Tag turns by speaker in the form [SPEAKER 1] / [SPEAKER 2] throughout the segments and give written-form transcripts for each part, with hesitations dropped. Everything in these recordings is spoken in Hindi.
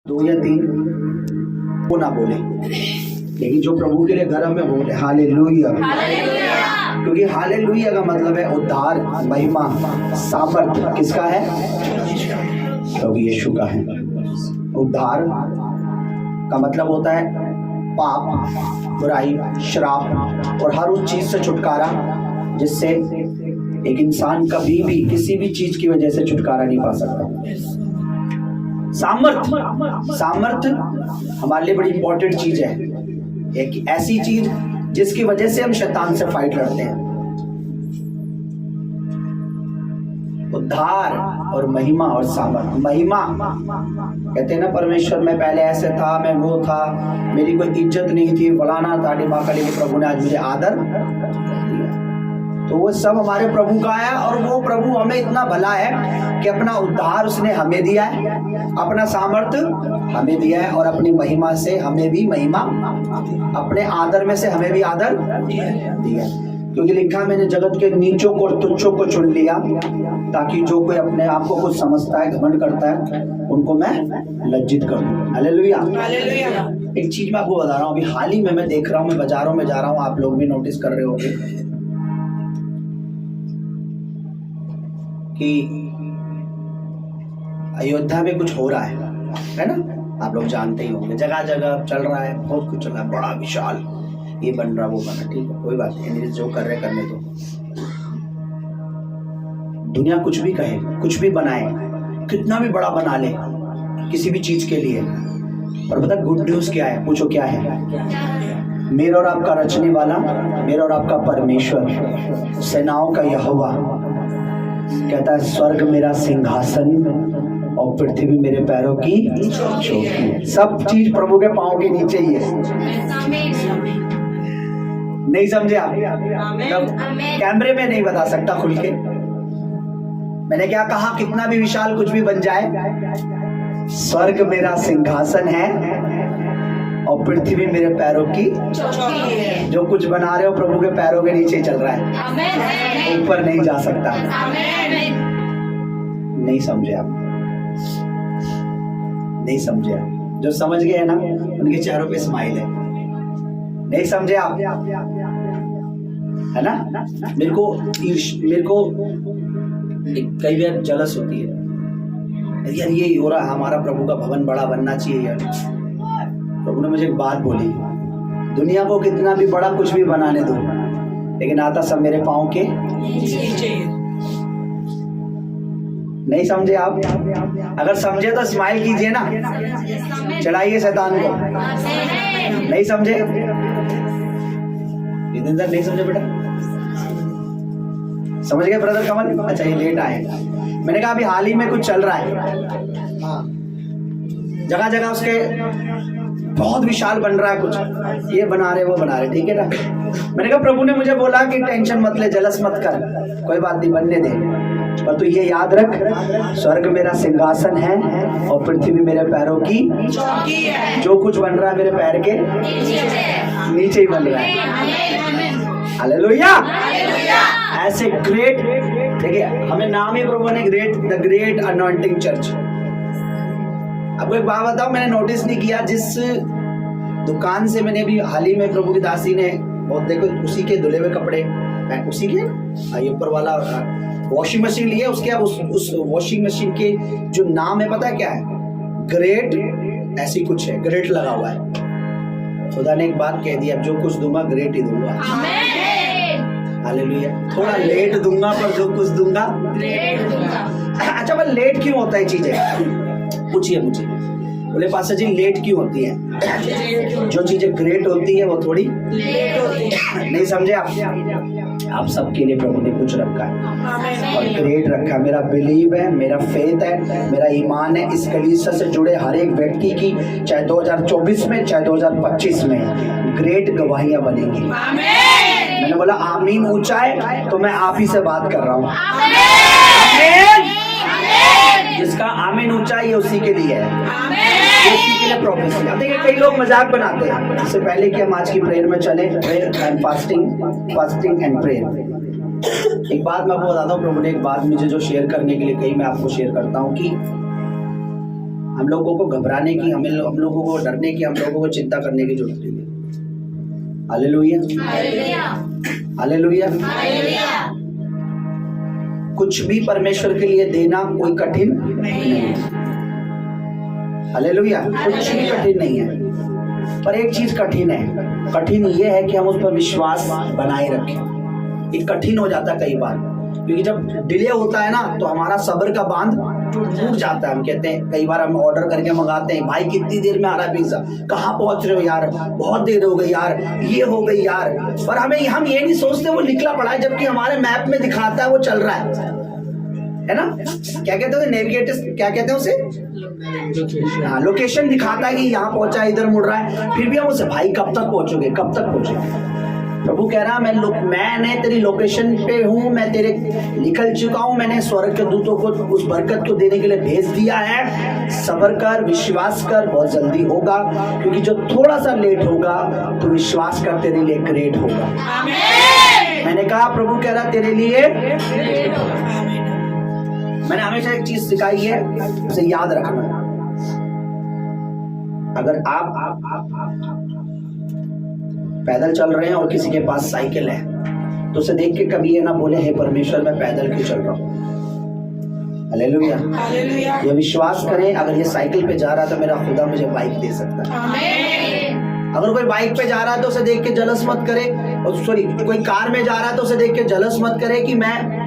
[SPEAKER 1] दो या तीन वो ना बोले, लेकिन जो प्रभु के लिए घर में बोले हालेलुया। क्योंकि हालेलुया का मतलब है उद्धार, महिमा, सामर्थ किसका है? प्रभु यीशु का है। उद्धार का मतलब होता है पाप, बुराई, श्राप और हर उस चीज से छुटकारा जिससे एक इंसान कभी भी किसी भी चीज की वजह से छुटकारा नहीं पा सकता। सामर्थ हमारे लिए बड़ी इंपॉर्टेंट चीज है, एक ऐसी चीज जिसकी वजह से हम शैतान से फाइट लड़ते हैं। उद्धार और महिमा और सामर्थ। महिमा कहते हैं ना, परमेश्वर में पहले ऐसे था, मैं वो था, मेरी कोई इज्जत नहीं थी, फलाना था डिमाका, लेकिन प्रभु ने आज मुझे आदर दिया। तो वो सब हमारे प्रभु का है और वो प्रभु हमें इतना भला है कि अपना उद्धार उसने हमें दिया है, अपना सामर्थ हमें दिया है और अपनी महिमा से हमें भी महिमा, अपने आदर में से हमें भी आदर दिया। क्योंकि लिखा, मैंने जगत के नीचों को और तुच्छों को चुन लिया ताकि जो कोई अपने आप को कुछ समझता है, घमंड करता है, उनको मैं लज्जित करूं। हालेलुया। एक चीज मैं आपको बता रहा हूँ, अभी हाल ही में मैं देख रहा हूँ, मैं बाजारों में जा रहा हूँ, आप लोग भी नोटिस कर रहे होंगे कि अयोध्या में कुछ हो रहा है ना, आप लोग जानते ही होंगे, जगह जगह चल रहा है, बहुत कुछ चल रहा है, बड़ा विशाल ये बन रहा वो बना, ठीक है, कोई बात नहीं, जो कर रहे करने दो। दुनिया कुछ भी कहे, कुछ भी बनाए, कितना भी बड़ा बना ले किसी भी चीज के लिए, और पता गुड न्यूज क्या है? पूछो क्या है? मेरा और आपका रचने वाला, मेरा और आपका परमेश्वर, सेनाओं का यहोवा कहता है, स्वर्ग मेरा सिंहासन और पृथ्वी मेरे पैरों की चौकी। सब चीज प्रभु के पांव के नीचे ही है। नहीं समझे आप? कैमरे में नहीं बता सकता खुल के। मैंने क्या कहा? कितना भी विशाल कुछ भी बन जाए, स्वर्ग मेरा सिंहासन है और पृथ्वी मेरे पैरों की चौकी है। जो कुछ बना रहे हो प्रभु के पैरों के नीचे चल रहा है, ऊपर नहीं जा सकता। नहीं समझे आप? नहीं समझे आप? जो समझ गए हैं ना, उनके चेहरों पे स्माइल है। नहीं समझे आप? है ना? मेरे को कई बार जलस होती है, यार ये हो रहा है, हमारा प्रभु का भवन बड़ा बनना चाहिए यार। प्रभु ने मुझे एक बात बोली, दुनिया को कितना भी बड़ा कुछ भी बनाने दो, लेकिन आता सब मेरे पाँव के नीचे। नहीं समझे आप? अगर समझे तो स्माइल कीजिए ना, चढ़ाइए शैतान को। नहीं समझे? नहीं समझे बेटा? समझ गए ब्रदर कमल? अच्छा, ये लेट आए। मैंने कहा अभी हाल ही में कुछ चल रहा है, जगह जगह उसके बहुत विशाल बन रहा है, कुछ ये बना रहे वो बना रहे, ठीक है ना। मैंने कहा प्रभु ने मुझे बोला कि टेंशन मत ले, जलस मत कर, कोई बात नहीं, बनने दे, पर तू ये याद रख, स्वर्ग मेरा सिंहासन है और पृथ्वी मेरे पैरों की चौकी है। जो कुछ बन रहा है मेरे पैर के नीचे ही बन रहा है। हालेलुया। ऐसे ग्रेट, देखिए हमें नाम ही प्रभु ने द ग्रेट अनॉइंटिंग चर्च। आपको एक बात बताओ, मैंने नोटिस नहीं किया, जिस दुकान से मैंने अभी हाल ही में प्रभु की दासी ने बहुत, देखो उसी के धुले हुए कपड़े, उसी के ये ऊपर वाला वॉशिंग मशीन लिया, उसके अब उस वॉशिंग मशीन के जो नाम है पता है क्या है? ग्रेट ऐसी कुछ है, ग्रेट लगा हुआ है। खुदा ने एक बात कह दी, अब जो कुछ दूंगा ग्रेट ही दूंगा। हालेलुया। थोड़ा लेट दूंगा पर जो कुछ दूंगा ग्रेट दूंगा। अच्छा, पर लेट क्यों होता है चीजें? पूछिए मुझे। बोले पास्टर जी लेट क्यों होती है? जो चीजें ग्रेट होती है वो थोड़ी लेट होती है। नहीं समझे आप सबके लिए प्रभु ने कुछ रखा है और ग्रेट रखा। मेरा बिलीव है, मेरा फेथ है, मेरा ईमान है, इस कलीसिया से जुड़े हर एक व्यक्ति की, चाहे 2024 में चाहे 2025 में, ग्रेट गवाहियां बनेंगी। मैंने बोला आमीन ऊंचा है, तो मैं आप ही से बात कर रहा हूँ। जिसका आमीन ऊंचा है, ये उसी के लिए है, उसी के लिए प्रोफेसी। अब देखिए कई लोग मजाक बनाते हैं। इससे पहले कि हम आज की प्रेयर में चले, prayer and fasting and prayer, एक बात मैं आपको बताता हूँ, प्रभु ने एक बात मुझे जो शेयर करने के लिए कही, मैं आपको शेयर करता हूँ कि हम लोगों को घबराने की, हम लोगों को डरने की, हम लोगों को चिंता करने की जरूरत नहीं है। Hallelujah, hallelujah. कुछ भी परमेश्वर के लिए देना कोई कठिन नहीं है। हालेलुया, कुछ भी कठिन नहीं है। पर एक चीज कठिन है, कठिन ये है कि हम उस पर विश्वास बनाए रखें। ये कठिन हो जाता है कई बार, क्योंकि जब डिले होता है ना तो हमारा सब्र का बांध टूट जाता है। हम कहते हैं, कई बार हम ऑर्डर करके मंगाते हैं, भाई कितनी देर में आ रहा है पिज्जा, कहाँ पहुंच रहे हो यार, बहुत देर हो गई यार, ये हो गई यार। पर हम ये नहीं सोचते वो निकला पड़ा है, जबकि हमारे मैप में दिखाता है वो चल रहा है ना। क्या कहते हैं नेविगेटर, क्या कहते हैं उसे, हाँ, लोकेशन दिखाता है कि यहाँ पहुंचा, इधर मुड़ रहा है। फिर भी हम उसे, भाई कब तक पहुंचोगे, कब तक पहुंचोगे। प्रभु कह रहा मैंने तेरी लोकेशन पे हूँ, मैं तेरे निकल चुका हूँ, मैंने स्वर्ग के दूतों को उस बरकत को देने के लिए भेज दिया है। सब्र कर, विश्वास कर, बहुत जल्दी होगा। क्योंकि जो थोड़ा सा लेट होगा तो विश्वास कर तेरे लिए ग्रेट होगा। मैंने कहा, प्रभु कह रहा तेरे लिए। मैंने हमेशा एक चीज सिखाई है, उसे याद रखना। अगर आप पैदल चल रहे हैं और किसी के पास साइकिल है तो उसे देख के कभी ये ना बोले, हे परमेश्वर मैं पैदल क्यों चल रहा हूँ। हालेलुया, ये विश्वास करें, अगर ये साइकिल पे जा रहा तो मेरा खुदा मुझे बाइक दे सकता है। अगर कोई बाइक पे जा रहा है तो उसे देख के जलस मत करे, और सॉरी कोई कार में जा रहा है तो उसे देख के जलस मत करे कि मैं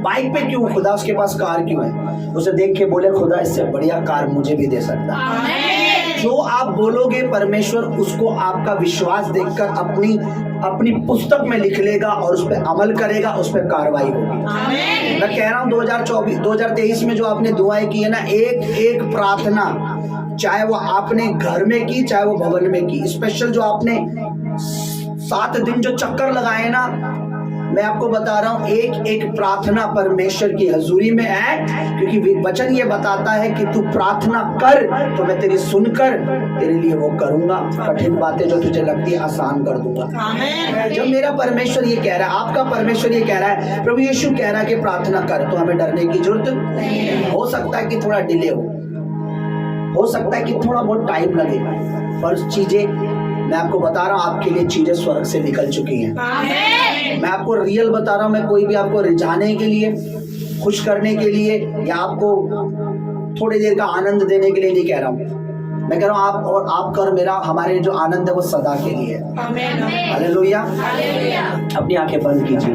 [SPEAKER 1] बाइक पे क्यों, खुदा उसके पास कार क्यों है। उसे देख के बोले, खुदा इससे बढ़िया कार मुझे भी दे सकता है। जो आप बोलोगे परमेश्वर उसको आपका विश्वास देखकर अपनी पुस्तक में लिख लेगा और उस पर अमल करेगा, उस पर कार्रवाई होगी। मैं कह रहा हूँ 2023 में जो आपने दुआएं की है ना, एक प्रार्थना, चाहे वो आपने घर में की चाहे वो भवन में की, स्पेशल जो आपने 7 दिन जो चक्कर लगाए ना, मैं आपको बता रहा हूं एक प्रार्थना परमेश्वर की हजूरी में है। क्योंकि वचन ये बताता है कि तू प्रार्थना कर तो मैं तेरी सुनकर तेरे लिए वो करूंगा, कठिन बातें जो तुझे लगती है आसान कर दूंगा। जब मेरा परमेश्वर ये कह रहा है, आपका परमेश्वर ये कह रहा है, प्रभु यीशु कह रहा है कि प्रार्थना कर, तो हमें डरने की जरूरत नहीं। हो सकता है कि थोड़ा डिले हो सकता है कि थोड़ा बहुत टाइम लगेगा, पर चीजें मैं आपको बता रहा हूँ, आपके लिए चीजें स्वर्ग से निकल चुकी हैं। मैं आपको रियल बता रहा हूँ, मैं कोई भी आपको रिझाने के लिए, खुश करने के लिए या आपको थोड़ी देर का आनंद देने के लिए नहीं कह रहा हूँ। मैं कह रहा हूँ आपका और मेरा, हमारे जो आनंद है वो सदा के लिए है। हालेलुया। अपनी आंखें बंद कीजिए।